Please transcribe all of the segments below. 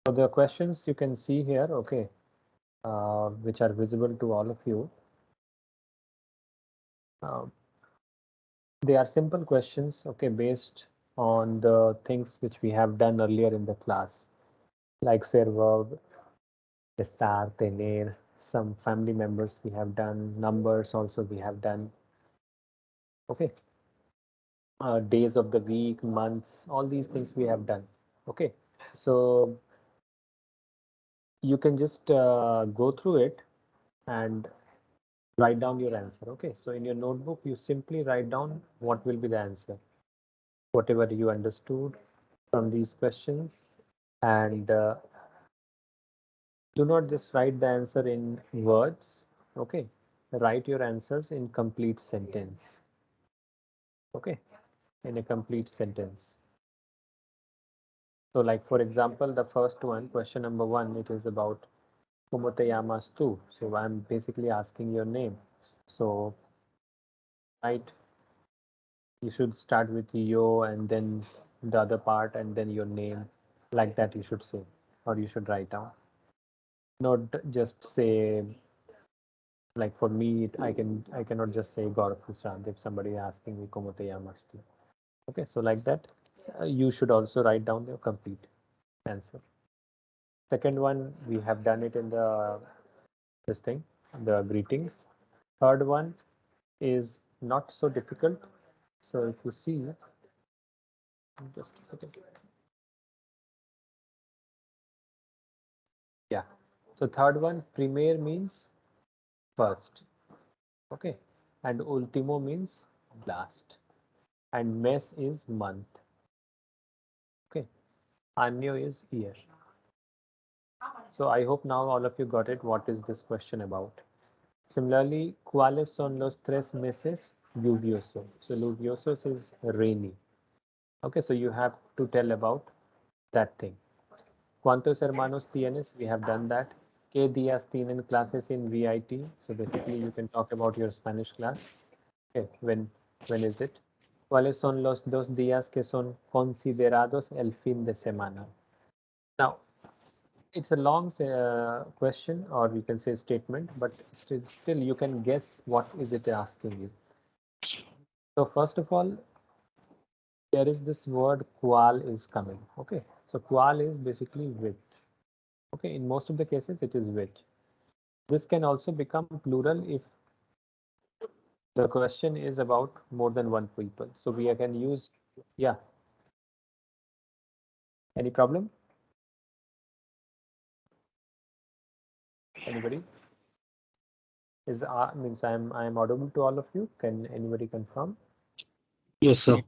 So the questions you can see here, okay, which are visible to all of you. Uh, they are simple questions, okay, based on the things which we have done earlier in the class, like ser verb, estar, tener, some family members we have done, numbers also we have done, okay, days of the week, months, all these things we have done, okay. So you can just go through it and write down your answer. Okay, so in your notebook, you simply write down what will be the answer, whatever you understood from these questions, and do not just write the answer in words. Okay, write your answers in complete sentence. Okay, in a complete sentence. So, like for example, the first one, question number one, it is about "Como te llamas tú?" So I'm basically asking your name. So, right, you should start with yo and then the other part and then your name, like that you should say, or you should write down. Not just say, like for me, I cannot just say Gaurav Prasad if somebody is asking me "Como te llamas tú?" Okay, so like that, you should also write down your complete answer. Second one, we have done it in the this thing, the greetings. Third one is not so difficult. So if you see, just a second. Yeah. So third one, primer means first. Okay. And ultimo means last. And mes is month. Okay. Año is year. So I hope now all of you got it. What is this question about? Similarly, ¿cuáles son los tres meses lluviosos? So lluviosos is rainy. Okay, so you have to tell about that thing. ¿Cuántos hermanos tienes? We have done that. ¿Qué días tienen clases in VIT? So basically you can talk about your Spanish class. Okay, when is it? ¿Cuáles son los dos días que son considerados el fin de semana? Now, it's a long question, or you can say statement, but still you can guess what is it asking you. So first of all, there is this word qual is coming. Okay, so qual is basically which. Okay, in most of the cases it is which. This can also become plural if the question is about more than one people. So we can use, yeah. Any problem? Anybody? Is means I am audible to all of you. Can anybody confirm? Yes, sir.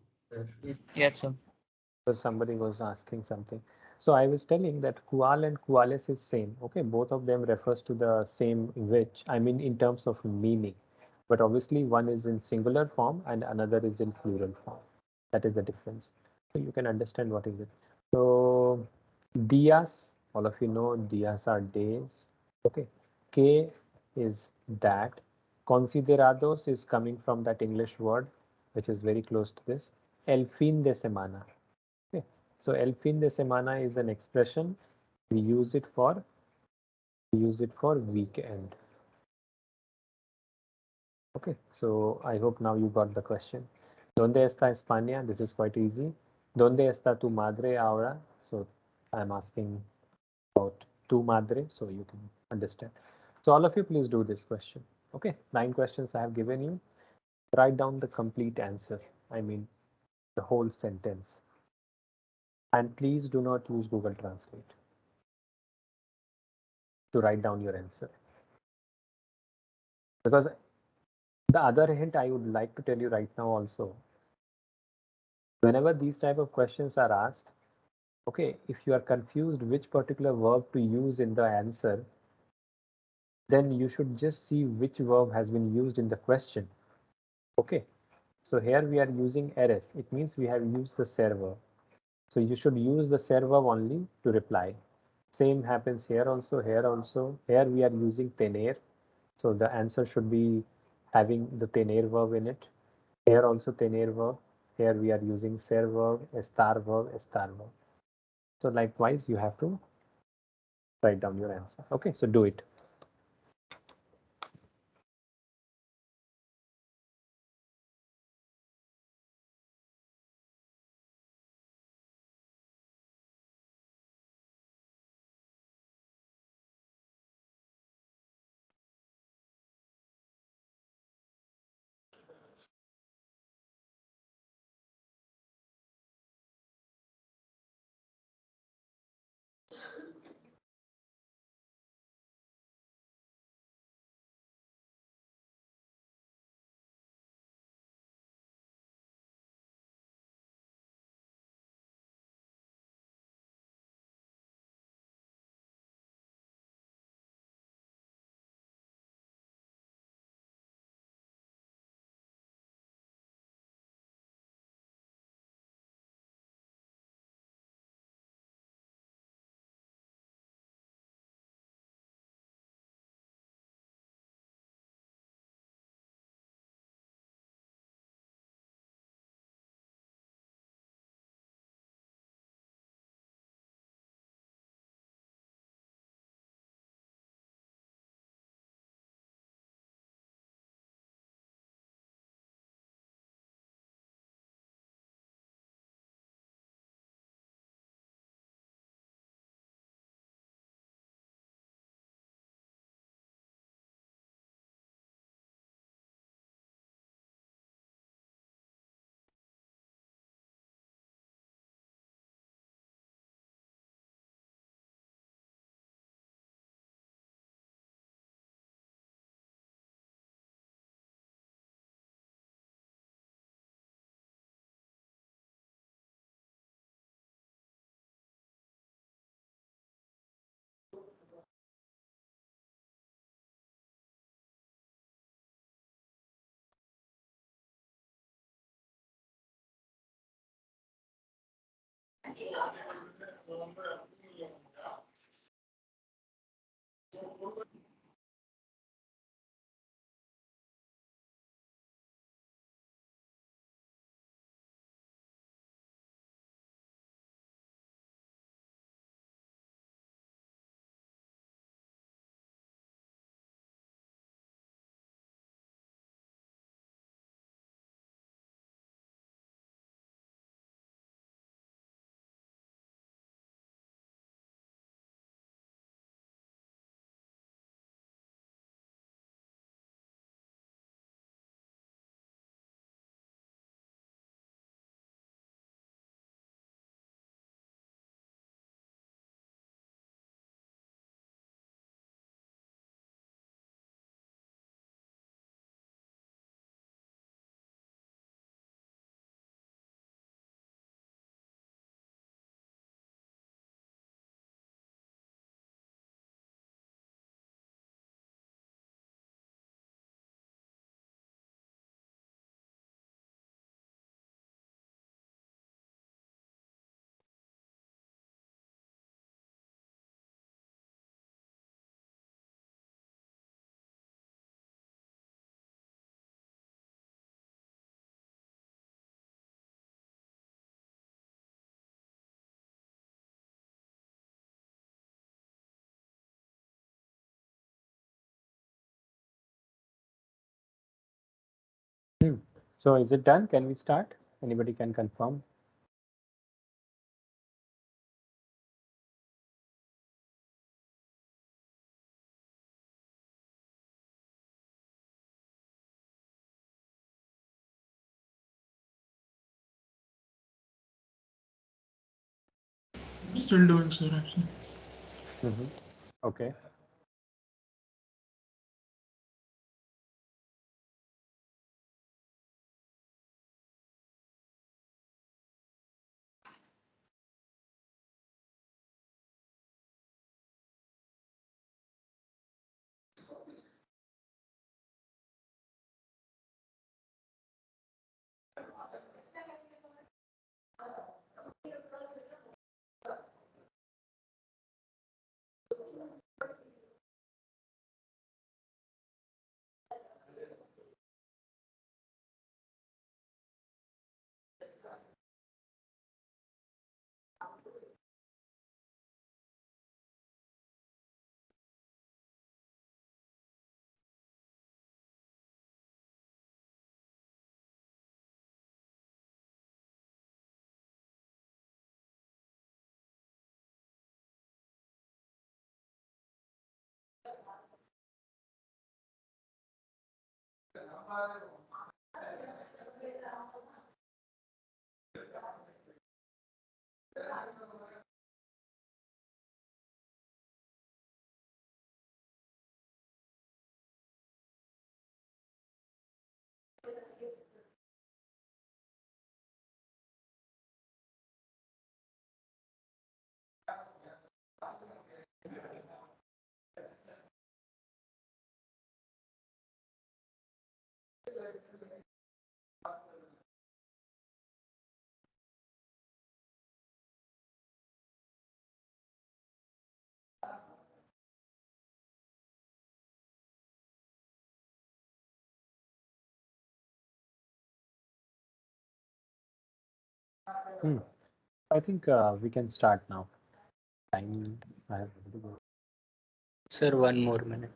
Yes, sir. So somebody was asking something. So I was telling that qual and qualis is same. Okay, both of them refers to the same which. I mean in terms of meaning, but obviously one is in singular form and another is in plural form. That is the difference. So you can understand what is it. So dias, all of you know dias are days. Okay, que is that. Considerados is coming from that English word, which is very close to this. El fin de semana. Okay. So el fin de semana is an expression. We use it for weekend. Okay. So I hope now you got the question. ¿Dónde está España? This is quite easy. ¿Dónde está tu madre ahora? So I'm asking about tu madre, so you can understand. So all of you, please do this question. Okay. 9 questions I have given you. Write down the complete answer. I mean the whole sentence. And please do not use Google Translate to write down your answer. Because the other hint I would like to tell you right now also, whenever these type of questions are asked, okay, if you are confused which particular verb to use in the answer, then you should just see which verb has been used in the question. Okay, so here we are using eres. It means we have used the ser verb. So you should use the ser verb only to reply. Same happens here also, here also. Here we are using tener. So the answer should be having the tener verb in it. Here also tener verb. Here we are using ser verb, estar verb, estar verb. So likewise, you have to write down your answer. Okay, so do it. Hmm. So is it done? Can we start? Anybody can confirm? Still doing, sir, actually. Mm-hmm. Okay. Hmm. I think we can start now. Time I have already go. Sir, one more minute.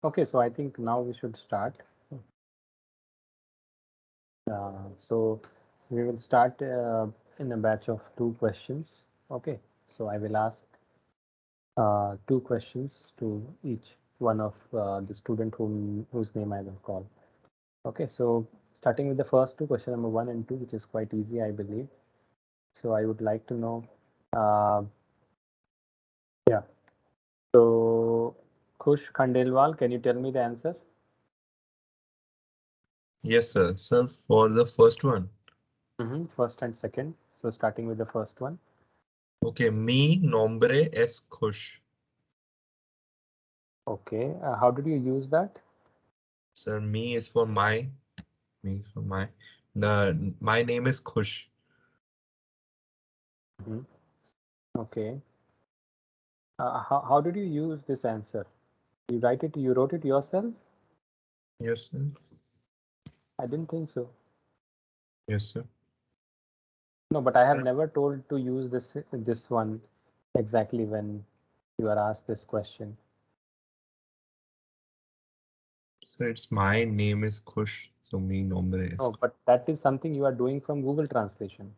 Okay, so I think now we should start. So we will start in a batch of two questions. Okay, so I will ask two questions to each one of the student whose name I will call. Okay, so starting with the first two, question number 1 and 2, which is quite easy, I believe. So I would like to know, uh, yeah. So Khush Khandelwal, can you tell me the answer? Yes, sir. Sir, for the first one. First and second. So starting with the first one. Okay, mi nombre es Kush. Okay, how did you use that? Sir, me is for my. Me is for my. My name is Kush. Mhm. Okay. How did you use this answer? You wrote it yourself? Yes, sir. I didn't think so. Yes, sir. No, but I have never told to use this one exactly when you are asked this question. Sir, it's my name is Kush. So mi nombre es No, Kush. but that is something you are doing from Google Translation.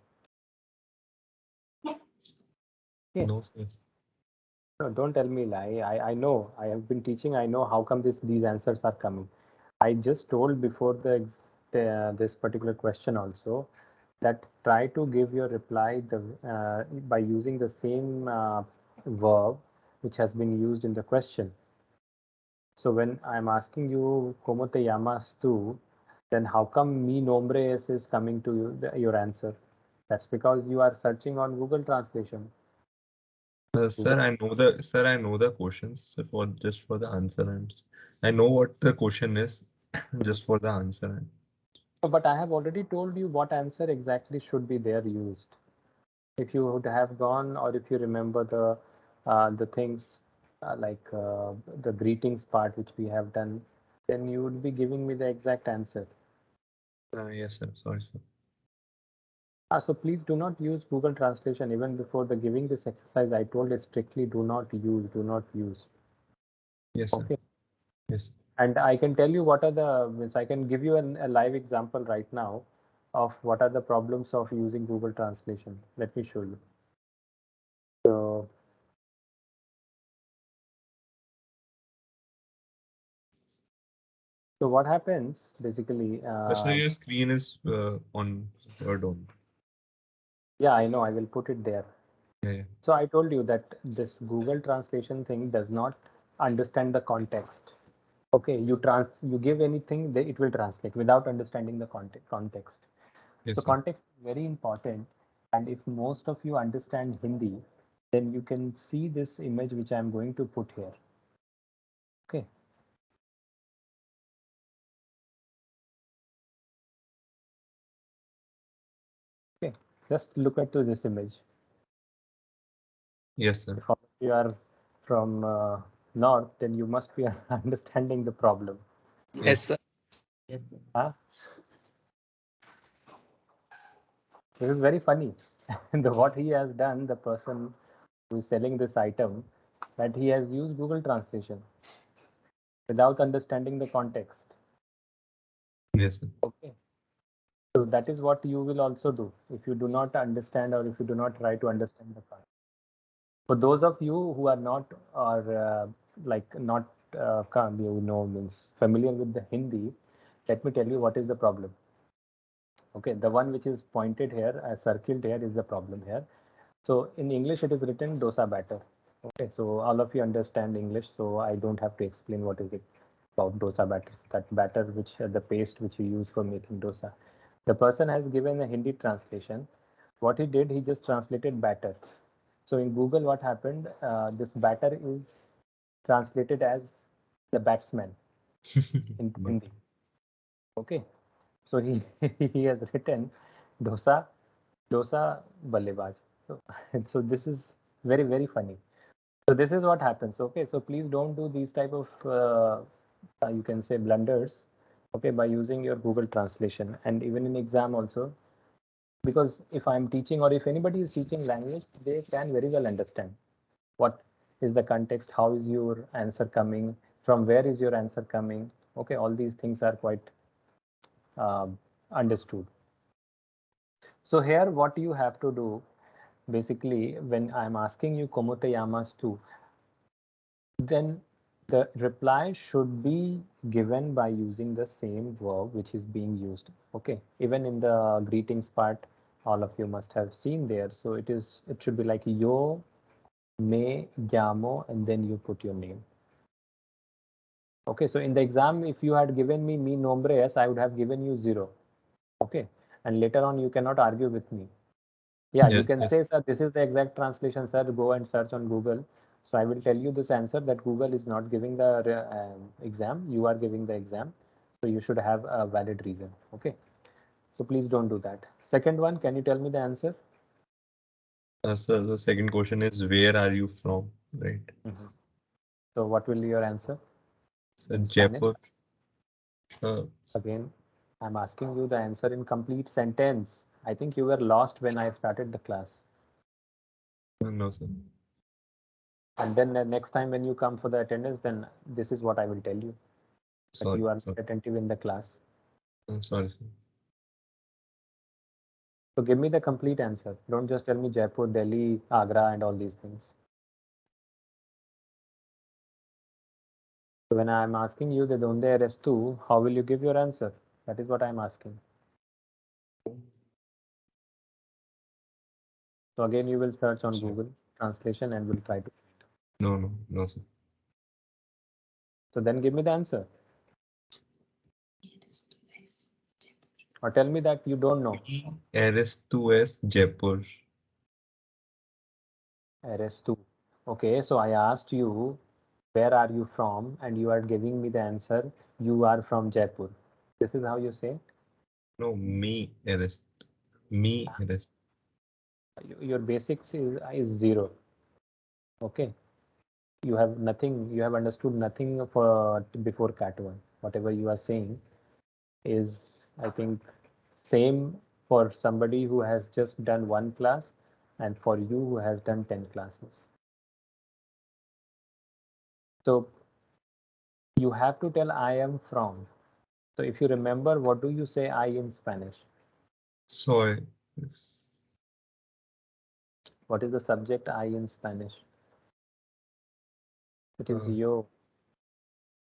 Okay. No, sir. No, don't tell me lie. I know. I have been teaching. I know how come these answers are coming. I just told before this particular question also that try to give your reply by using the same verb which has been used in the question. So when I'm asking you "Cómo te llamas tú?" then how come "mi nombre es" is coming to you, your answer? That's because you are searching on Google Translation. Sir, Google. I know the questions for just for the answer. I know what the question is just for the answer. But I have already told you what answer exactly should be there used. If you would have gone, or if you remember the things like the greetings part which we have done, then you would be giving me the exact answer. Yes, sir. Sorry, sir. So please do not use Google Translation. Even before the giving this exercise, I told it strictly do not use. Yes, sir. Okay. Yes. And I can tell you what are the, means I can give you a live example right now of what are the problems of using Google Translation. Let me show you. So, so what happens basically, Sir, your screen is on or don't. yeah, I know, I will put it there. Yeah, yeah. So I told you that this Google Translation thing does not understand the context. Okay, you give anything, it will translate without understanding the context. So Yes, sir. context is very important. And if most of you understand Hindi, then you can see this image which I am going to put here. Okay. Okay. Just look at to this image. Yes, sir. If all of you are from north, then you must be understanding the problem. Yes, Yes. sir. Yes, sir. Huh? This is very funny. What he has done, the person who is selling this item, that he has used Google Translation without understanding the context. Yes, sir. Okay. So that is what you will also do if you do not understand, or if you do not try to understand the context. For those of you who are not, or like not means familiar with the Hindi, let me tell you what is the problem. Okay, the one which is pointed here, circled here, is the problem here. So in English it is written dosa batter. Okay, so all of you understand English, so I don't have to explain what is it about dosa batter. That batter which the paste which you use for making dosa. The person has given a Hindi translation. What he did, he just translated batter. So in Google, what happened? This batter is translated as the batsman in But Hindi. Okay, so he he has written dosa ballebaj. So so this is very funny. So this is what happens. Okay, so please don't do these type of you can say blunders. Okay, by using your Google Translation, and even in exam also, because if I'm teaching, or if anybody is teaching language, they can very well understand what is the context, how is your answer coming, from where is your answer coming. Okay, all these things are quite understood. So here what you have to do, basically, when I'm asking you komote yamas too, then the reply should be given by using the same verb which is being used. Okay, even in the greetings part, all of you must have seen there. So it should be like yo, me llamo, and then you put your name. Okay, so in the exam, if you had given me mi nombre es, I would have given you 0. Okay, and later on you cannot argue with me. Yeah, you yeah, can yes. say, sir, this is the exact translation, sir. Go and search on Google. So I will tell you this answer, that Google is not giving the exam. You are giving the exam. So you should have a valid reason. Okay. So please don't do that. Second one, can you tell me the answer? So the second question is, where are you from? Right. Mhm. So what will be your answer So in Spanish? Jaipur. Uh, Again, I'm asking you the answer in complete sentence. I think you were lost when I started the class. no, sir. And then the next time when you come for the attendance, then this is what I will tell you, that Sorry. you are not Sorry. attentive in the class. Sorry, sir. So give me the complete answer. Don't just tell me Jaipur, Delhi, Agra, and all these things. So when I'm asking you the donde eres tú, how will you give your answer? That is what I'm asking. So again, you will search on Sure. Google Translation and will try to. No, no, no, sir. So then give me the answer. Or tell me that you don't know. Eres tú es Jaipur. Eres tú. Okay, so I asked you, where are you from? And you are giving me the answer, you are from Jaipur. This is how you say? No, me arrest. Me arrest. Your basics is 0. Okay. You have nothing, you have understood nothing for before cat 1. Whatever you are saying is, I think, same for somebody who has just done 1 class and for you who has done 10 classes. So you have to tell I am from. So if you remember, what do you say I in Spanish? Soy. Yes. What is the subject I in Spanish? It is Uh, yo.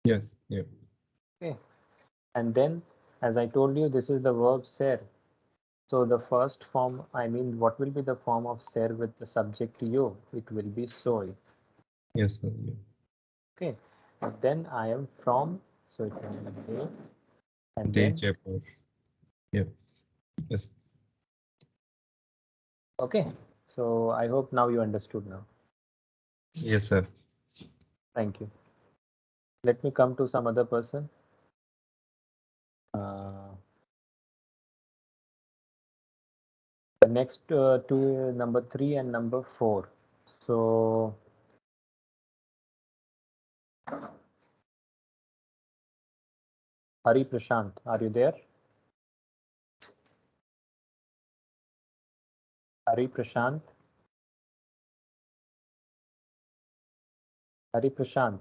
yes. Yeah. Okay. And then, as I told you, this is the verb ser. So the first form, I mean, what will be the form of ser with the subject yo? It will be soy. Yes, sir. Yeah. Okay. And then I am from, so it will be de. And De then, Jaipur. Yeah. Yes. okay. So I hope now you understood now. Yes, sir. Thank you. Let me come to some other person. Uh, the next two, number 3 and number 4. So Hari Prashant, are you there? Hari Prashant? Hari Prashant?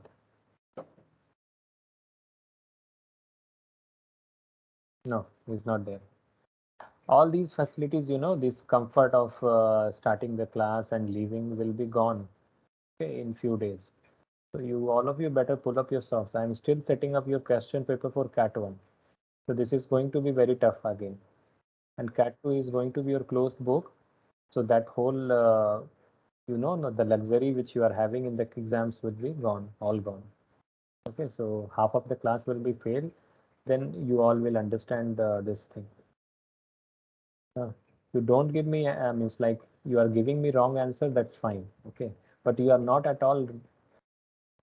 No, he's not there. All these facilities, this comfort of starting the class and leaving will be gone, okay, in few days. So all of you better pull up your socks. I'm still setting up your question paper for Cat 1. So this is going to be very tough again. And Cat 2 is going to be your closed book. So that whole, no, the luxury which you are having in the exams will be gone, all gone. Okay, so half of the class will be failed. Then you all will understand this thing. You don't give me, means like you are giving me wrong answer, that's fine. Okay, but you are not at all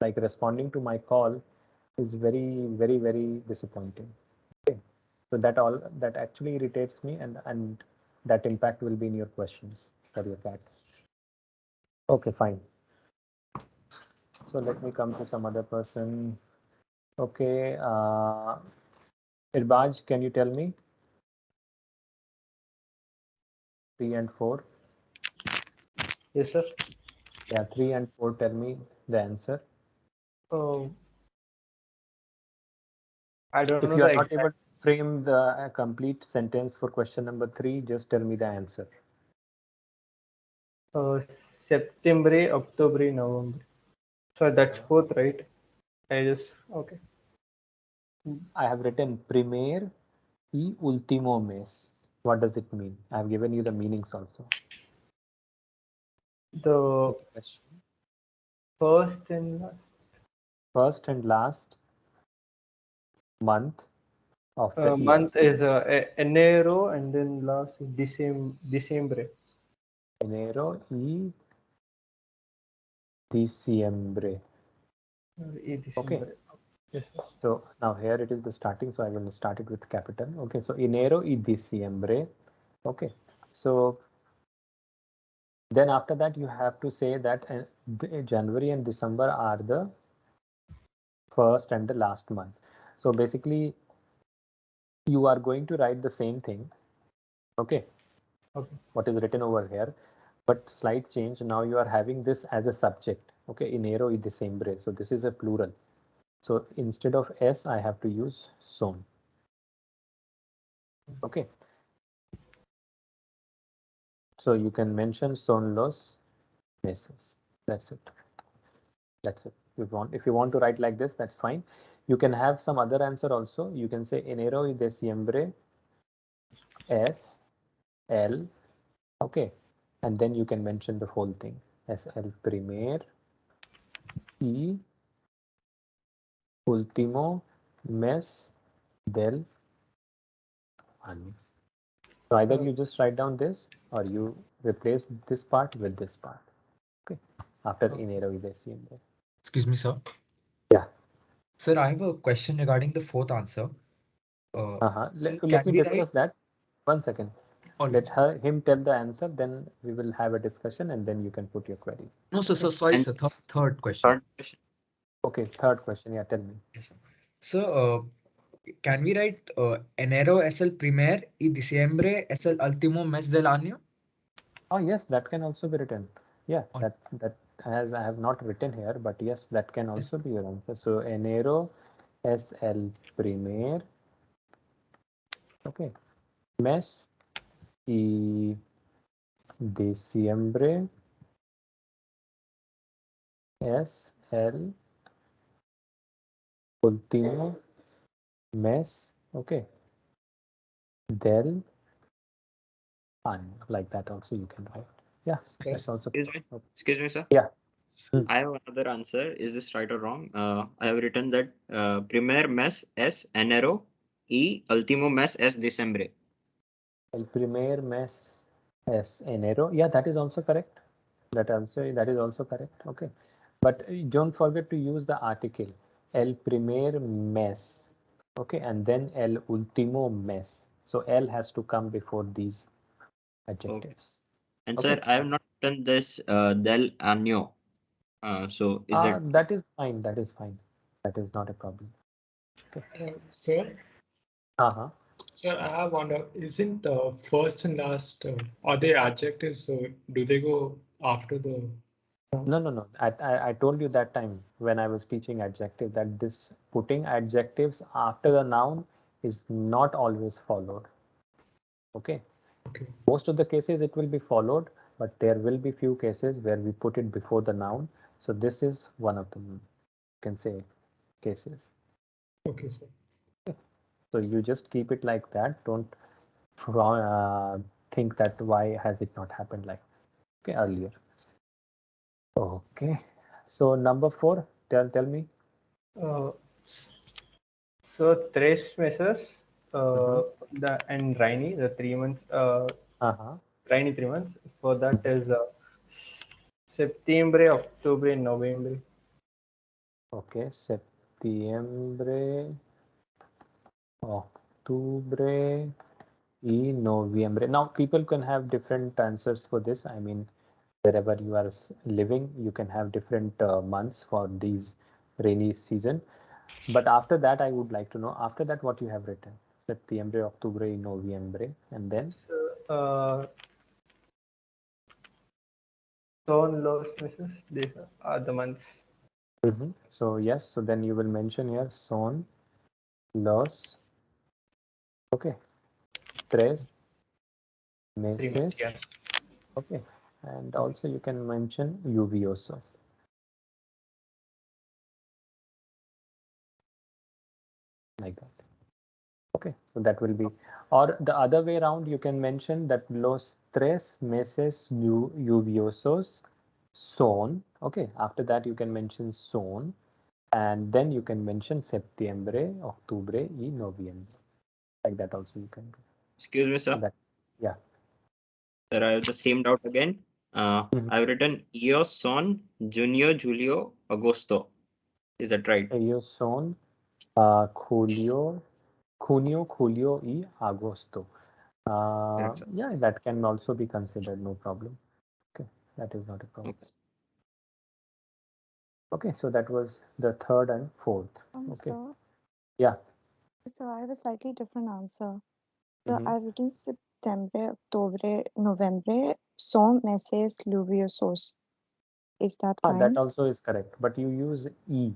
like responding to my call is very, very, very disappointing. Okay, so that actually irritates me, and that impact will be in your questions for your cat. Okay, fine. So let me come to some other person. Okay, Irbaj, can you tell me 3 and 4? Yes, sir. Yeah, 3 and 4, tell me the answer. Uh, I don't If know you the are not able exact. to frame the complete sentence for question number 3, just tell me the answer. September, October, November. So that's fourth, right? I just okay. I have written primer y último mes. What does it mean? I have given you the meanings also. The Any question? first and last. First and last month of the year. Month is enero, and then last is December. Enero y diciembre. Okay. December. Yes, sir. So now here it is the starting. So I will start it with capital. Okay. So enero y diciembre. Okay. So then after that you have to say that January and December are the first and the last month. So basically you are going to write the same thing. Okay. Okay. What is written over here, but slight change. Now you are having this as a subject. Okay. Enero y diciembre. So this is a plural. So instead of S, I have to use son. Okay. So you can mention son los meses. That's it. That's it. If you want to write like this, that's fine. You can have some other answer also. You can say enero y diciembre es el. Okay. And then you can mention the whole thing. Es el primer y último mes del año. So either you just write down this or you replace this part with this part. Okay. After enero y diciembre. Excuse me, sir. Yeah. Sir, I have a question regarding the fourth answer. Let can me we write? discuss that. One second. All right, Let sir. him tell the answer, then we will have a discussion, and then you can put your query. No, sir. So Okay. sorry, And sir. Third question. third question. Okay. Third question. Yeah. Tell me. Yes, sir. So, can we write enero es el primer y diciembre es el último mes del año? Oh yes, that can also be written. Yeah. Or, That has I have not written here, but yes, that can yes. also be your answer. So enero es el primer. Okay. Mes y diciembre es el último mes. Okay. Del año. Like that also you can write. Yeah. That's also. Excuse me, sir. Yeah. Hmm. I have another answer. Is this right or wrong? I have written that primer mes es enero y último mes es diciembre. El primer mes es enero. Yeah, that is also correct. That is also correct. Okay. But don't forget to use the article. El primer mes. Okay, and then el último mes. So el has to come before these adjectives. And Okay. sir, I have not written this del año. So is it? That is fine. That is fine. That is not a problem. Okay. Sir, Uh-huh. sir, I have wonder, isn't first and last, are they adjectives? So do they go after the? No. I told you that time when I was teaching adjective that this putting adjectives after the noun is not always followed. Okay. Okay. Most of the cases it will be followed, but there will be few cases where we put it before the noun. So this is one of them, you can say, cases. Okay, sir. So you just keep it like that. Don't think that why has it not happened like earlier. Okay. So number 4, tell me. So 3 meses, and rainy, the 3 months, Uh-huh. rainy 3 months. For that is September, October, November. Okay, septiembre, octubre y noviembre. Now, people can have different answers for this. I mean, wherever you are living, you can have different months for these rainy season. But after that, I would like to know, after that, what you have written. Septiembre, octubre y noviembre. And then? Son los meses. These are the months. So, yes, so then you will mention here, son los, okay, tres 3 months, meses. yeah. Okay, and also you can mention lluvioso. Like that. Okay, so that will be, or the other way around, you can mention that los tres meses lluviosos son. Okay, after that you can mention son, and then you can mention septiembre, octubre y noviembre. Like that also you can do. Excuse me, sir. So that, yeah. Sir, I have the same doubt again. I've written Io son Junio, Julio, Agosto. Is that right? Ellos son julio, junio, julio y agosto. Correct, sir. Yeah, that can also be considered, no problem. Okay, that is not a problem. Okay. Okay, so that was the third and fourth. Okay. Sir, Yeah. so I have a slightly different answer. So Mhm. I've written September, October, November, son meses lluviosos. Is that That fine? also is correct, but you use E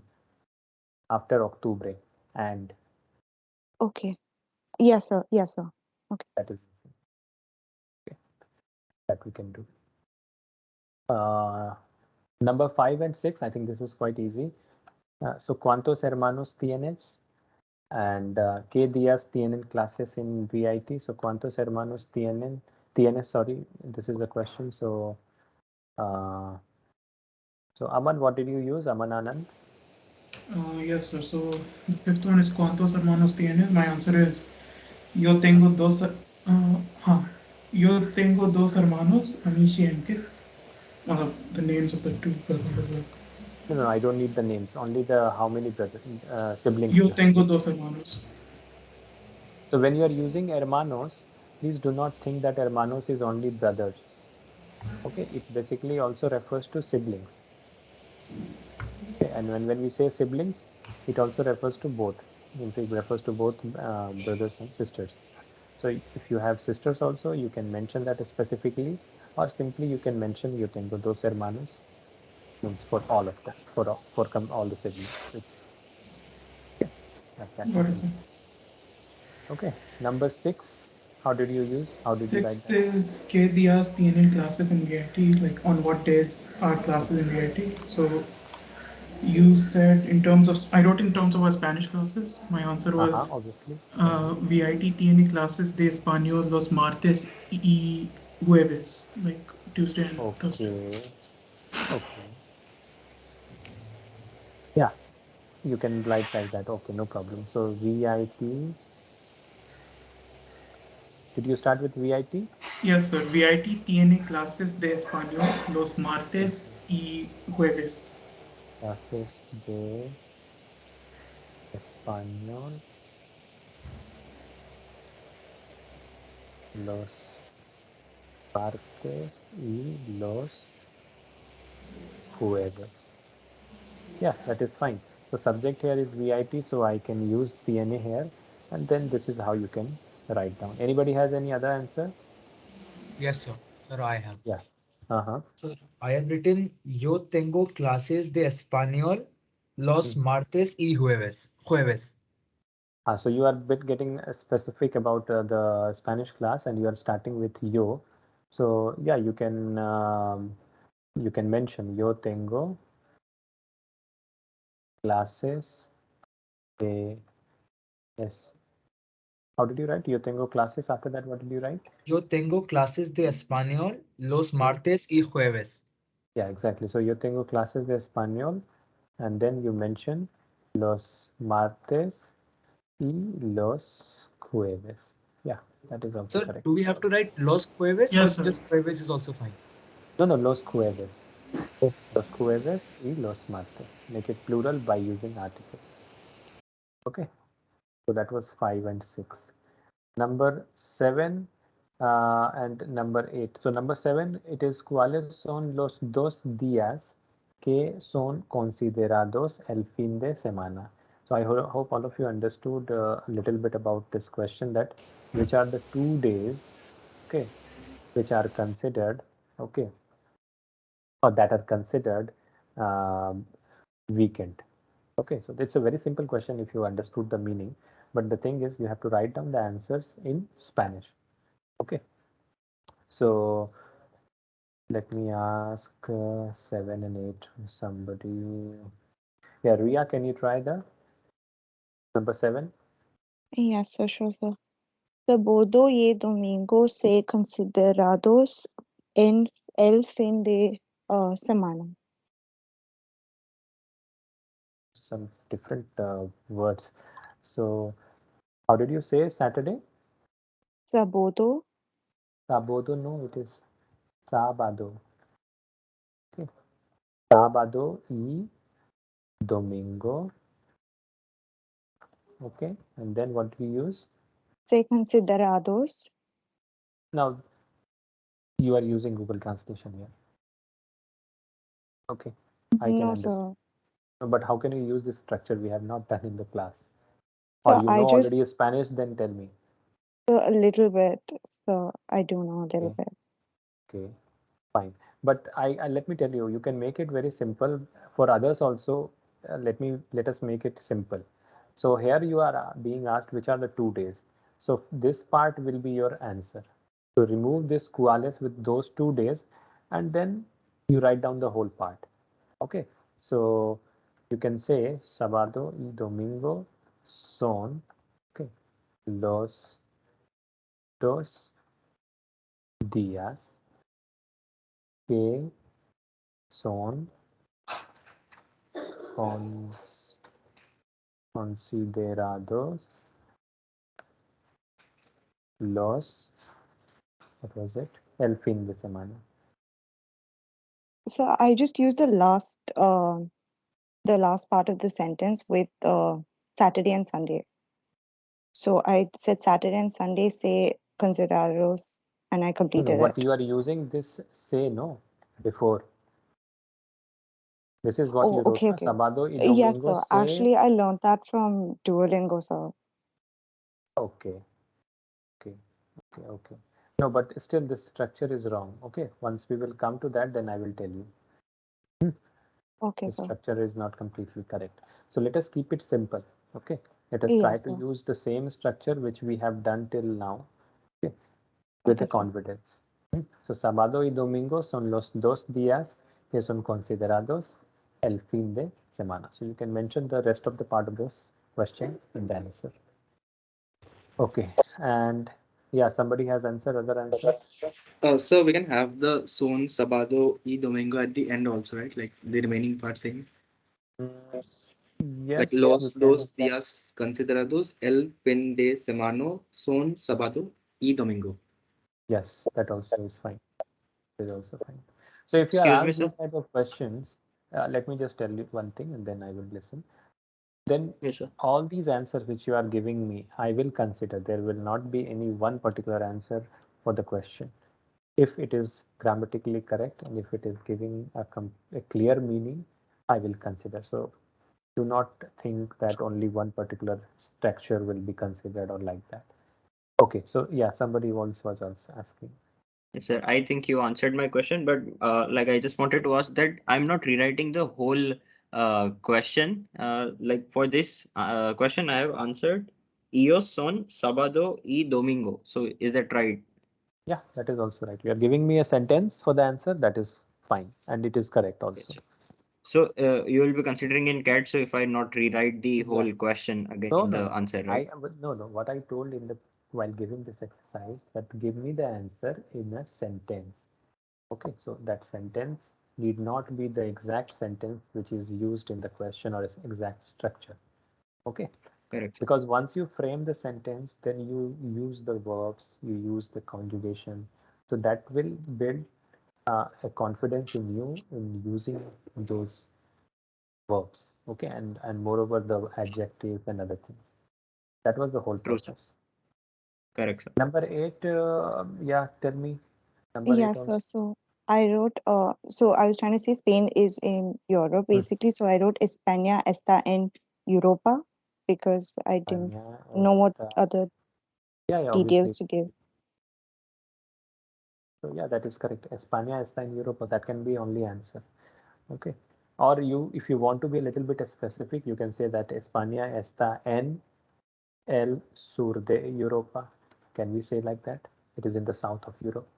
after octubre, and Okay. Yes, sir. Yes, sir. Okay. that is okay. That we can do. Number 5 and 6, I think this is quite easy. So, ¿cuántos hermanos tienes? And ¿qué días tienen clases in VIT? So, ¿cuántos hermanos tienes? Sorry, this is the question. So, Aman, what did you use? Aman Anand? Yes, sir. So the fifth one is ¿Cuántos hermanos tienes? My answer is yo tengo dos. Yo tengo dos hermanos, Anish and Ankit. The names of the two brothers as well. No, I don't need the names. Only the how many brothers, siblings Yo you have. tengo dos hermanos. So when you are using hermanos, please do not think that hermanos is only brothers. Okay, it basically also refers to siblings. Okay, and when we say siblings, it also refers to both. Means it refers to both brothers and sisters. So if you have sisters also, you can mention that specifically, or simply you can mention yo tengo dos hermanos, means for all of them, for all the siblings. Okay, like that you What can is it? say. Okay, number 6. How did you write Sixth that? is ¿Qué días tienen clases en VIT? Like on what days are classes in VIT? So you said in terms of, I wrote in terms of our Spanish classes. My answer was Obviously. VIT tiene clases de español los martes y jueves, like Tuesday and Thursday. Okay. Okay. Yeah, you can write like that. Okay, no problem. So VIT. Did you start with VIT? Yes, sir. VIT tiene clases de español los martes Okay. y jueves. Clases de español los martes y los jueves. Yeah, that is fine. So subject here is VIT, so I can use TNA here, and then this is how you can write down. Anybody has any other answer? Yes, sir. Sir, I have. Yeah. Uh-huh. Sir, I have written yo tengo clases de español los martes y jueves. Jueves. So you are a bit getting specific about the Spanish class, and you are starting with yo. So yeah, you can mention yo tengo clases de es. How did you write? Yo tengo clases. After that, what did you write? Yo tengo clases de español los martes y jueves. Yeah, exactly. So yo tengo clases de español, and then you mention los martes y los jueves. Yeah, that is also Sir, correct. do we have to write los jueves or Yes, sir. just jueves is also fine? No, los jueves. Okay, sir. Los jueves y los martes. Make it plural by using article. Okay, so that was 5 and 6. Number 7 and number 8. So number 7, it is cuáles son los dos días que son considerados el fin de semana. So I hope all of you understood a little bit about this question, that which are the 2 days, okay, which are considered, okay, or that are considered um, weekend. Okay, so it's a very simple question if you understood the meaning, but the thing is you have to write down the answers in Spanish. Okay, so let me ask 7 and 8 somebody. Yeah, Ria, can you try the number 7? Yes, sir, sure, sir. Sábado y domingo se considerados en el fin de semana. Some different words. So how did you say Saturday? Sábado, Sábado, no, it is sábado. Okay, sábado y domingo. Okay, and then what do you use? se considerados. Now you are using Google Translation here. Okay, I can No, understand. sir. But how can you use this structure we have not done in the class? Or So you I know already just Spanish, then tell me. a little bit. So I do know a little Okay. bit. Okay, fine. But I let me tell you, you can make it very simple for others also. Let us make it simple. So here you are being asked which are the 2 days. So this part will be your answer. So remove this cuales with those 2 days, and then you write down the whole part. Okay, so you can say sábado y domingo son, okay, los dos días que son considerados los, what was it? El fin de semana. So I just used the last part of the sentence with Saturday and Sunday. So I said Saturday and Sunday se considerados, and I No, completed what it. you are using this say no before. This is what Oh, you wrote. okay, Na? okay. Sábado y Yes, domingo sir. se. Actually, I learned that from Duolingo, sir. Okay. Okay. No, but still this structure is wrong. Okay. Once we will come to that, then I will tell you. Okay, The sir. structure is not completely correct. So let us keep it simple. Okay. Let us try Yes, to sir. use the same structure which we have done till now. Okay. With Okay, the sir. confidence. So sábado y domingo son los dos días que son considerados el fin de semana. So you can mention the rest of the part of this question in the answer. Okay. And yeah, somebody has answered other answers. So we can have the son, sábado y domingo at the end also, right? Like the remaining part saying. Like Yes, we los can. dos días considerados el fin de semana son sábado y domingo. Yes, that also is fine. Is also fine. So if you are Excuse me, asked sir. these type of questions, let me just tell you one thing and then I will listen. Then Yes, sir. all these answers which you are giving me, I will consider. There will not be any one particular answer for the question. If it is grammatically correct and if it is giving a clear meaning, I will consider. So do not think that only one particular structure will be considered or like that. Okay, so yeah, somebody else was also asking. Yes, sir. I think you answered my question, but like I just wanted to ask that I'm not rewriting the whole question. Like for this question, I have answered ellos son sábado y domingo. So is that right? Yeah, that is also right. You are giving me a sentence for the answer. That is fine. And it is correct Yes, also. sir. So you will be considering in CAT. So if I not rewrite the Yeah. whole question again No, in the no. answer, I right? no, no. What I told in the while giving this exercise that give me the answer in a sentence. Okay, so that sentence need not be the exact sentence which is used in the question or its exact structure. Okay, Correct, sir. because once you frame the sentence, then you use the verbs, you use the conjugation. So that will build a confidence in you in using those verbs. Okay, and moreover the adjectives and other things. That was the whole True, sir. purpose. Correct, sir. Number 8, yeah, tell me. Number 8 Yes, sir. also. So I wrote, so I was trying to say Spain is in Europe, basically. So I wrote España está en Europa because I didn't España know what está. other Yeah, obviously. details to give. So yeah, that is correct. España está en Europa. That can be only answer. Okay. Or you, if you want to be a little bit specific, you can say that España está en el sur de Europa. Can we say like that? It is in the south of Europe.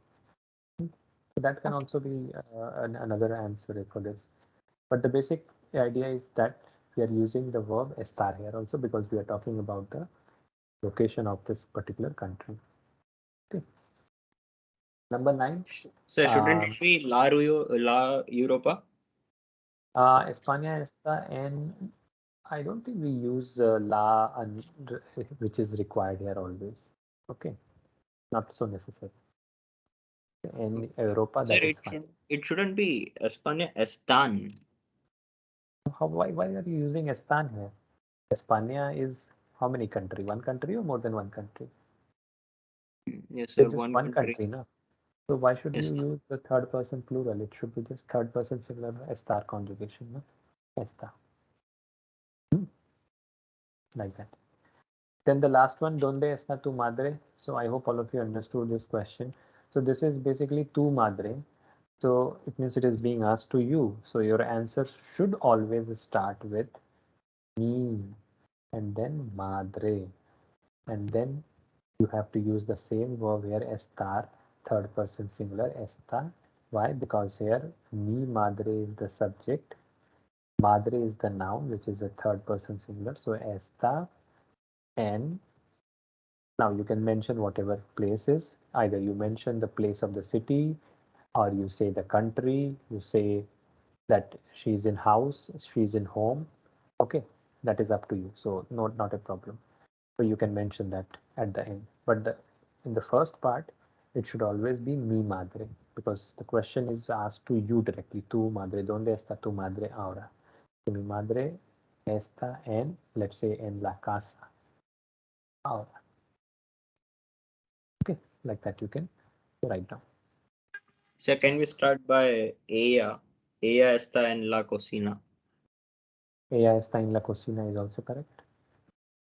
So that can Okay. also be another answer for this. But the basic idea is that we are using the verb estar here also because we are talking about the location of this particular country. Okay. Number 9. Sir, shouldn't Um, it be La Europa? España está en. I don't think we use la and which is required here always. Okay, not so necessary. In Europa, Sir, that is fine. it shouldn't be España están. Why are you using Estan here? España is how many country? One country or more than one country? Yes, sir. It's just One one country. country, no? So why should Yes, you sir. use the third person plural? It should be just third person singular estar conjugation, no? Esta. Like that. Then the last one, ¿Dónde está tu madre? So I hope all of you understood this question. So this is basically tu madre. So it means it is being asked to you. So your answer should always start with me and then madre. And then you have to use the same verb here, estar, third person singular, esta. Why? Because here mi madre is the subject. Madre is the noun, which is a third person singular. So esta and now you can mention whatever places. Either you mention the place of the city or you say the country, you say that she's in house, she's in home. Okay, that is up to you. So not a problem. So you can mention that at the end. But in the first part, it should always be mi madre because the question is asked to you directly. Tu madre, ¿dónde está tu madre ahora? So mi madre está en, let's say, en la casa. ahora. Okay, like that you can write down. So can we start by ella? Ella está en la cocina. Ella está en la cocina is also correct.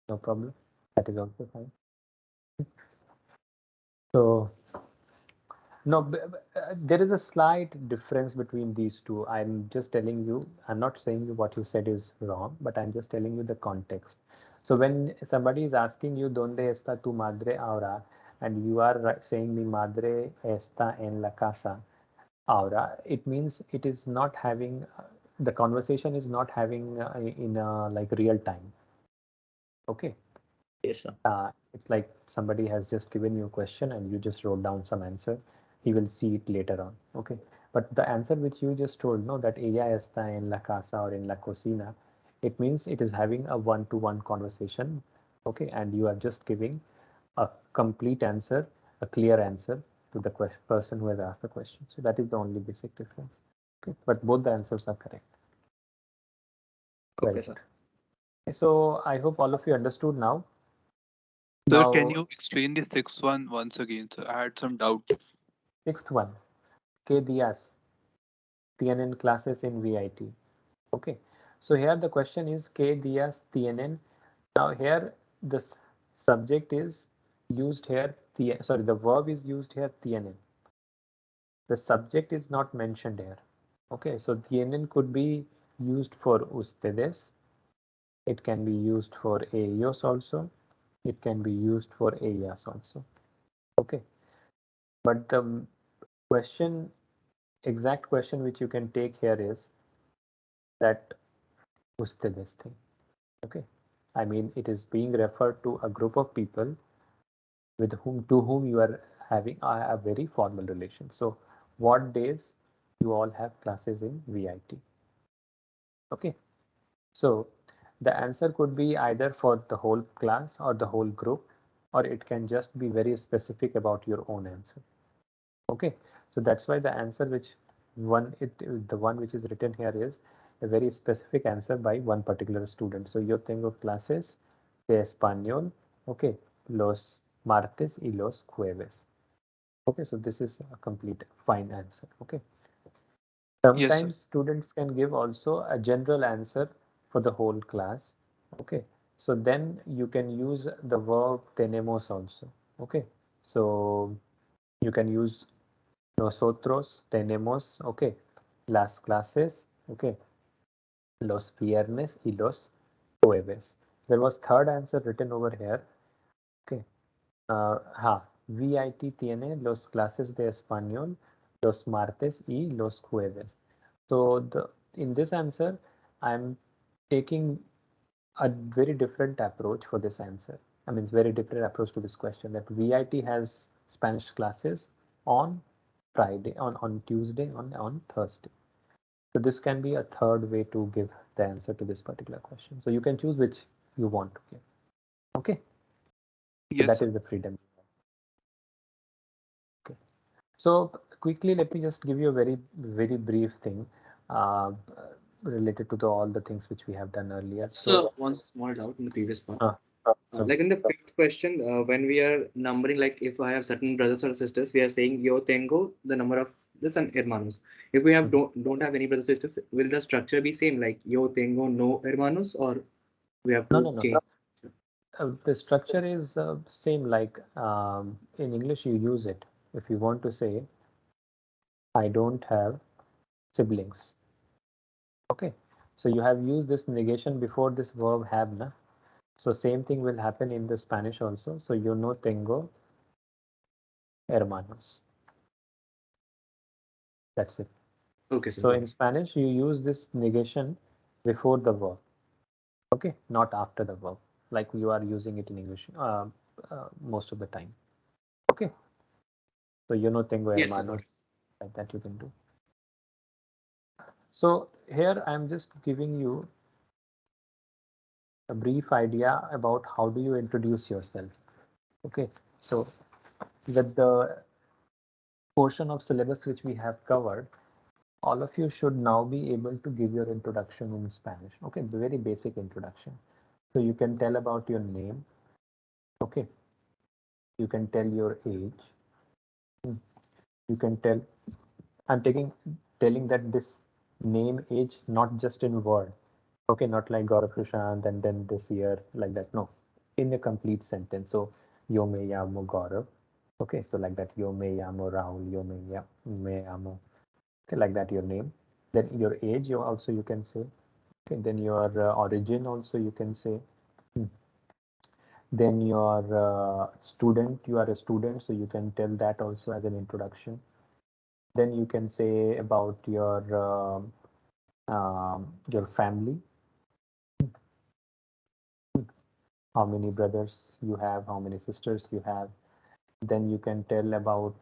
No problem. That is also fine. So no, there is a slight difference between these two. I'm just telling you, I'm not saying you what you said is wrong, but I'm just telling you the context. So when somebody is asking you, ¿Dónde está tu madre ahora? And you are saying, Mi madre está en la casa ahora, it means it is not having, the conversation is not having in like real time. Okay. Yes, sir. It's like somebody has just given you a question and you just wrote down some answer. He will see it later on. Okay. But the answer which you just told, no, that ella está en la casa or en la cocina, it means it is having a one-to-one conversation. Okay. And you are just giving a complete answer, a clear answer to the person who has asked the question. So that is the only basic difference. Okay. But both the answers are correct. Okay, Very sir. good. Okay, so I hope all of you understood now. Sir, can Now, you explain the sixth one once again? So I had some doubt. sixth one, ¿Qué días tienen clases en VIT? Okay, so here the question is ¿Qué días tienen? Now here the subject is used here, sorry, the verb is used here, tienen. The subject is not mentioned here. Okay, so tienen could be used for ustedes. It can be used for ellos also. It can be used for ellas also. Okay, but the question, exact question which you can take here is that ustedes thing. Okay, I mean it is being referred to a group of people with whom you are having a very formal relation. So what days you all have classes in VIT? Okay, so the answer could be either for the whole class or the whole group, or it can just be very specific about your own answer. Okay, so that's why the answer which the one which is written here is a very specific answer by one particular student. So yo tengo clases de español, okay, los martes y los jueves. Okay, so this is a complete fine answer. Okay, Yes, sir. sometimes students can give also a general answer for the whole class. Okay, so then you can use the verb tenemos also. Okay, so you can use nosotros tenemos, okay, las clases, okay, los viernes y los jueves. There was third answer written over here. Okay, VIT tiene los clases de español los martes y los jueves. So in this answer, I'm taking a very different approach for this answer. I mean, it's very different approach to this question, that VIT has Spanish classes on Friday, on Tuesday, on Thursday. So this can be a third way to give the answer to this particular question. So you can choose which you want to give. Okay. So Yes, that sir. is the freedom. Okay. So quickly, let me just give you a very brief thing related to all the things which we have done earlier. So one small doubt in the previous part. Uh, Like in the fifth question, when we are numbering, like if I have certain brothers or sisters, we are saying yo tengo the number of the son hermanos. If we have don't have any brothers sisters, will the structure be same like yo tengo no hermanos, or we have to no. change? The structure is same like in English you use it. If you want to say, I don't have siblings. Okay. So you have used this negation before this verb have, na? So same thing will happen in the Spanish also. So yo no tengo hermanos. That's it. Okay, sir. So in Spanish, you use this negation before the verb. Okay, not after the verb, like you are using it in English most of the time. Okay. So yo no tengo Yes, sir. hermanos, like that you can do. So here I'm just giving you a brief idea about how do you introduce yourself. Okay, so with the portion of syllabus which we have covered, all of you should now be able to give your introduction in Spanish. Okay, the very basic introduction. So you can tell about your name. Okay, you can tell your age. You can tell. I'm telling that this name age not just in word. Okay, not like Gaurav Sushant and then this year like that. No, in a complete sentence. So yo me llamo Gaurav. Okay, so like that yo me llamo Rahul. Me llamo. Okay, like that your name. Then your age you also you can say. Okay, then your origin also you can say. Hmm. Then your student, you are a student, so you can tell that also as an introduction. Then you can say about your family, how many brothers you have, how many sisters you have. Then you can tell about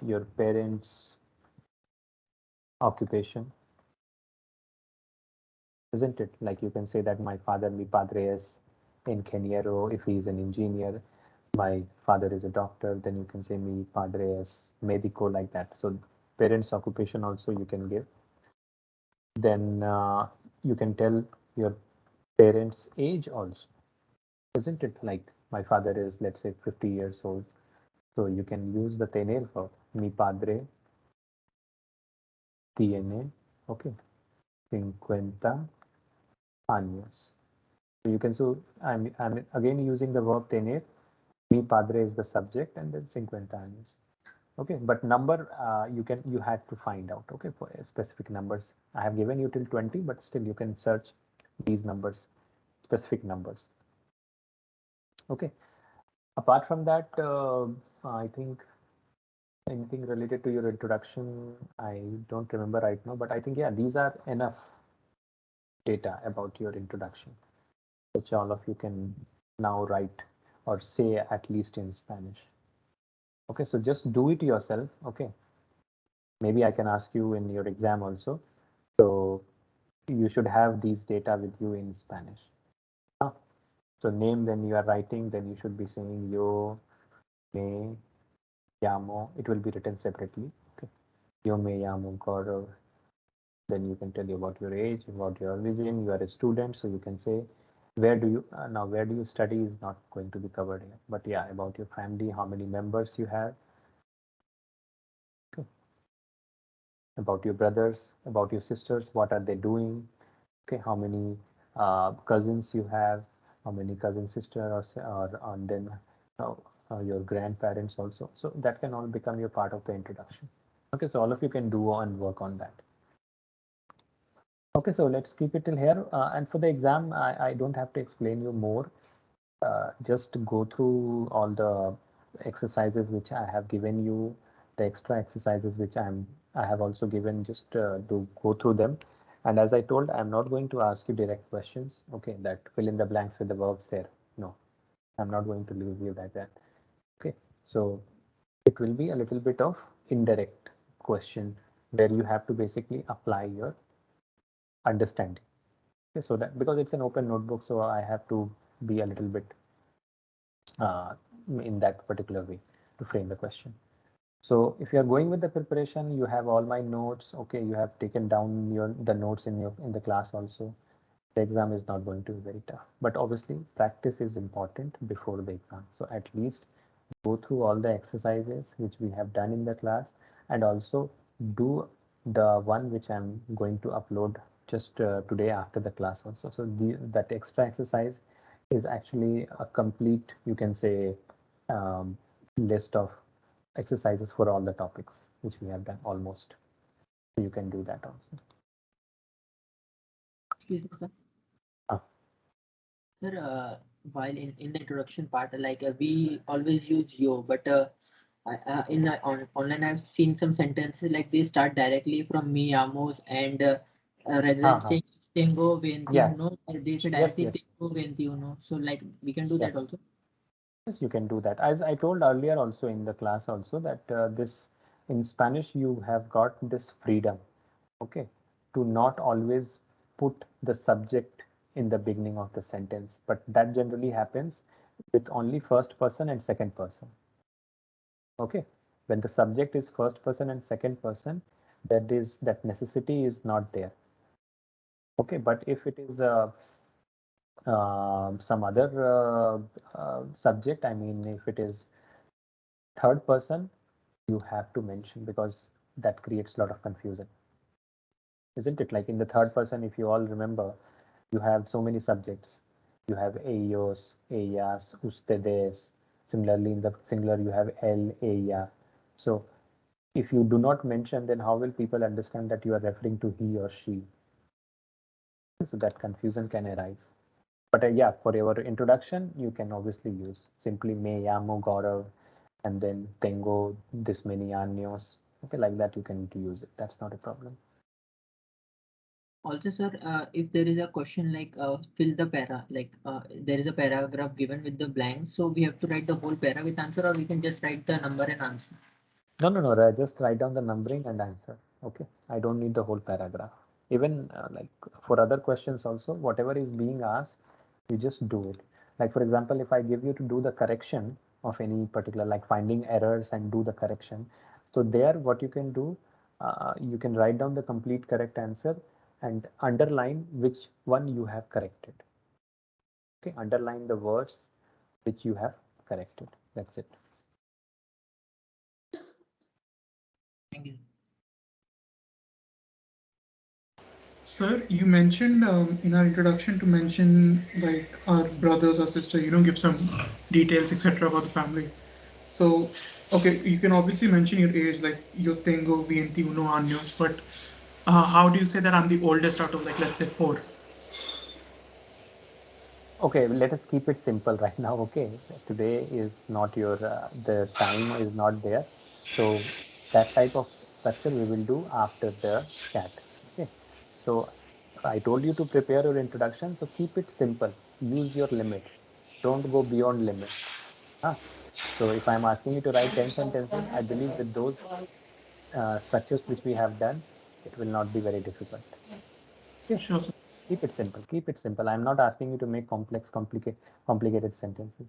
your parents' occupation, isn't it? Like you can say that my father, mi padre es ingeniero, if he is an engineer. My father is a doctor, then you can say mi padre es médico, like that. So parents' occupation also you can give. Then you can tell your parents' age also, isn't it? Like my father is, let's say, 50 years old. So you can use the tener verb. Mi padre tiene, okay, 50 años. So you can, so I'm again using the verb tener. Mi padre is the subject and then 50 años. Okay, but number you had to find out, okay, for specific numbers. I have given you till 20, but still you can search these numbers, specific numbers. Okay, apart from that, I think anything related to your introduction, I don't remember right now, but I think, yeah, these are enough data about your introduction, which all of you can now write or say at least in Spanish. Okay, so just do it yourself. Okay, maybe I can ask you in your exam also. So you should have these data with you in Spanish. So name, when you are writing, then you should be saying yo me llamo. It will be written separately. Okay. Yo me llamo Gaurav. Then you can tell you about your age, about your origin. You are a student, so you can say where do you now where do you study is not going to be covered here. But yeah, about your family, how many members you have, okay. About your brothers, about your sisters, what are they doing, okay, how many cousins you have, how many cousin sister or and then uh, your grandparents also. So that can all become your part of the introduction. Okay, so all of you can do and work on that. Okay, so let's keep it till here. And for the exam, I don't have to explain you more. Just go through all the exercises which I have given you, the extra exercises which I have also given. Just to go through them. And as I told, I'm not going to ask you direct questions. Okay, that fill in the blanks with the verbs there. No, I'm not going to leave you like that. Okay, so it will be a little bit of indirect question where you have to basically apply your understanding. Okay, so that because it's an open notebook, so I have to be a little bit uh, in that particular way to frame the question. So if you are going with the preparation, you have all my notes. Okay, you have taken down the notes in the class also. The exam is not going to be very tough, but obviously practice is important before the exam. So at least go through all the exercises which we have done in the class and also do the one which I'm going to upload just today after the class also. So that extra exercise is actually a complete, you can say, list of exercises for all the topics which we have done almost. So you can do that also. Excuse me, sir. Ah. Sir, while in the introduction part, like we always use yo, but online I've seen some sentences like they start directly from mi amos and rather than saying tengo Yeah. 21, they say Yes, directly yes. tengo 21. So like we can do Yeah. that also. Yes, you can do that. As I told earlier also in the class also that this in Spanish you have got this freedom, okay, to not always put the subject in the beginning of the sentence, but that generally happens with only first person and second person. Okay, when the subject is first person and second person, that necessity is not there. Okay, but if it is some other subject, I mean, if it is third person, you have to mention because that creates a lot of confusion, isn't it? Like in the third person, if you all remember, you have so many subjects. You have ellos, ellas, ustedes. Similarly, in the singular, you have él, ella. So if you do not mention, then how will people understand that you are referring to he or she? So that confusion can arise. But yeah, for your introduction, you can obviously use simply me llamo Gaurav and then tengo this many años. Okay, like that you can use it. That's not a problem. Also, sir, if there is a question like fill the para, like there is a paragraph given with the blanks, so we have to write the whole para with answer, or we can just write the number and answer. No. Just write down the numbering and answer. Okay, I don't need the whole paragraph. Even like for other questions also, whatever is being asked, you just do it. Like for example, if I give you to do the correction of any particular, like finding errors and do the correction. So there, what you can do, you can write down the complete correct answer and underline which one you have corrected. Okay, underline the words which you have corrected. That's it. Thank you. Sir, you mentioned in our introduction to mention like our brothers or sister, give some details, etc. about the family. So, okay, you can obviously mention your age, like yo tengo 21 años, but how do you say that I'm the oldest out of like, let's say, four? Okay, let us keep it simple right now. Okay, today is not your the time is not there, so that type of structure we will do after the chat. Okay, so I told you to prepare your introduction, so keep it simple. Use your limits. Don't go beyond limits. Huh? So if I'm asking you to write 10 sentences, I believe with those structures which we have done, it will not be very difficult. Okay. Sure, sir. Keep it simple. Keep it simple. I'm not asking you to make complicated sentences.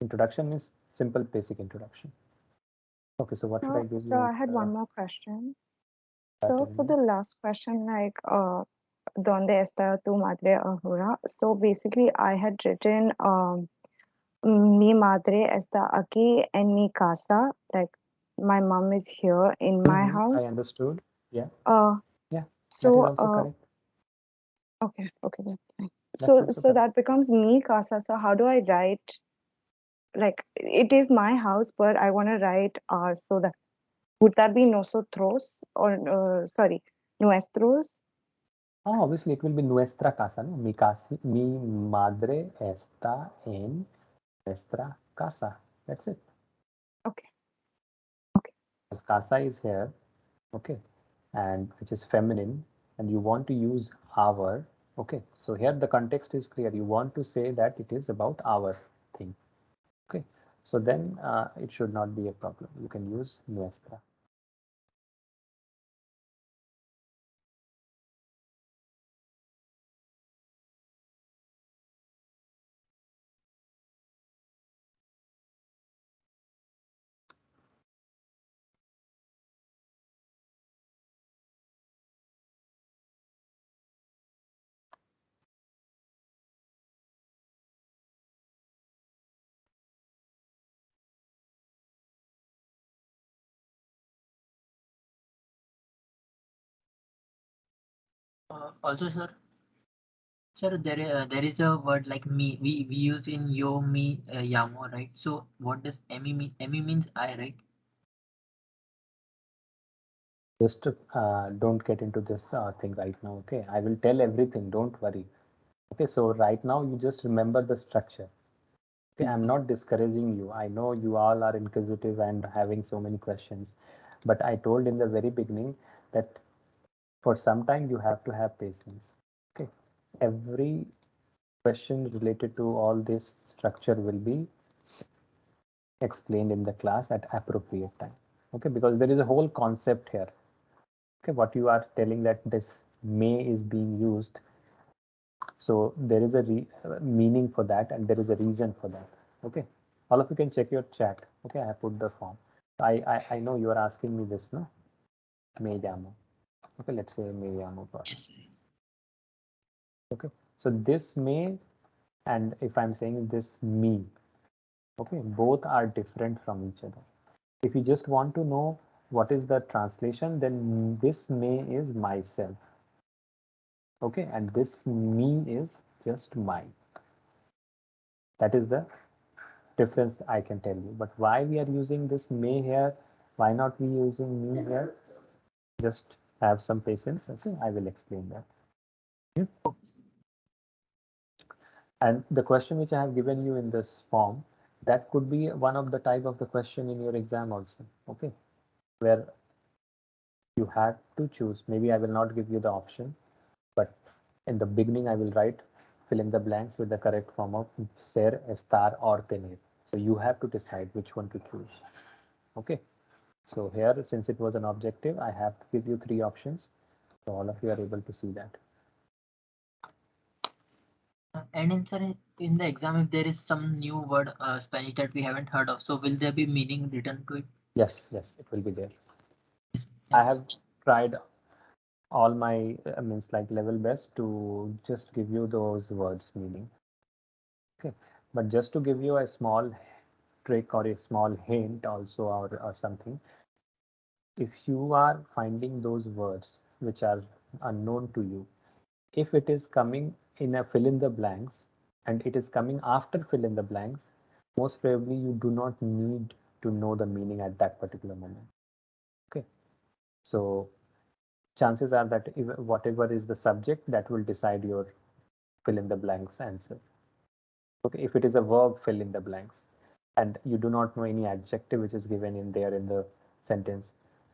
Introduction is simple, basic introduction. Okay, so what should I give So you? I had one more question. Tell So for me. the last question, like ¿Dónde está tu madre ahora? So basically, I had written mi madre está aquí en mi casa. Like my mom is here in my I house. understood. Yeah. Uh, Yeah. That is so also correct. okay, that's fine. That's So also so correct. that becomes mi casa. So how do I write? Like it is my house, but I want to write so that would that be nosotros or sorry, nuestros? Oh, obviously it will be nuestra casa, no? Mi madre está en nuestra casa. That's it. Okay. Because casa is here, okay, and which is feminine, and you want to use our, okay. So here the context is clear. You want to say that it is about our thing, okay. So then it should not be a problem. You can use nuestra. Also, sir, there is a word like me. We use in yo, me, yamo, right? So what does emi mean? Emi means I, right? Just don't get into this thing right now, okay. I will tell everything, don't worry, okay. So right now you just remember the structure. Okay, I'm not discouraging you. I know you all are inquisitive and having so many questions, but I told in the very beginning that for some time you have to have patience. Okay, every question related to all this structure will be explained in the class at appropriate time. Okay, because there is a whole concept here. Okay, what you are telling that this may is being used, so there is a meaning for that and there is a reason for that. Okay, all of you can check your chat. Okay, I put the form. I know you are asking me this, no? Me llamo. Okay, let's say me llamo. Yes. Okay, so this may and if I'm saying this me, okay, both are different from each other. If you just want to know what is the translation, then this me is myself, okay, and this me is just mine. That is the difference I can tell you. But why we are using this may here, why not we using me here? Just have some patience. Okay, I will explain that. Okay. And the question which I have given you in this form, that could be one of the type of the question in your exam also. Okay, where you have to choose. Maybe I will not give you the option, but in the beginning I will write fill in the blanks with the correct form of ser, estar, or tener. So you have to decide which one to choose. Okay. So here, since it was an objective, I have to give you three options. So all of you are able to see that. And in, sir, in the exam, if there is some new word Spanish that we haven't heard of, so will there be meaning written to it? Yes, yes, it will be there. Yes, I have tried all my means like level best to just give you those words meaning. Okay, but just to give you a small trick or a small hint also or something, if you are finding those words which are unknown to you, if it is coming in a fill in the blanks and it is coming after fill in the blanks, most probably you do not need to know the meaning at that particular moment. Okay, so chances are that if whatever is the subject, that will decide your fill in the blanks answer. Okay, if it is a verb, fill in the blanks, and you do not know any adjective which is given in there in the sentence,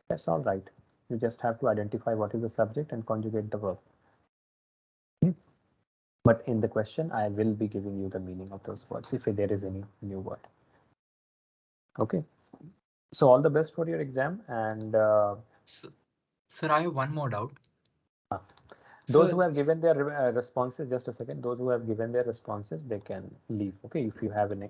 that's all right. You just have to identify what is the subject and conjugate the verb. But in the question, I will be giving you the meaning of those words if there is any new word. Okay. So all the best for your exam, and Sir, I have one more doubt. those So who have given their responses, just a second, those who have given their responses, they can leave. Okay, if you have a next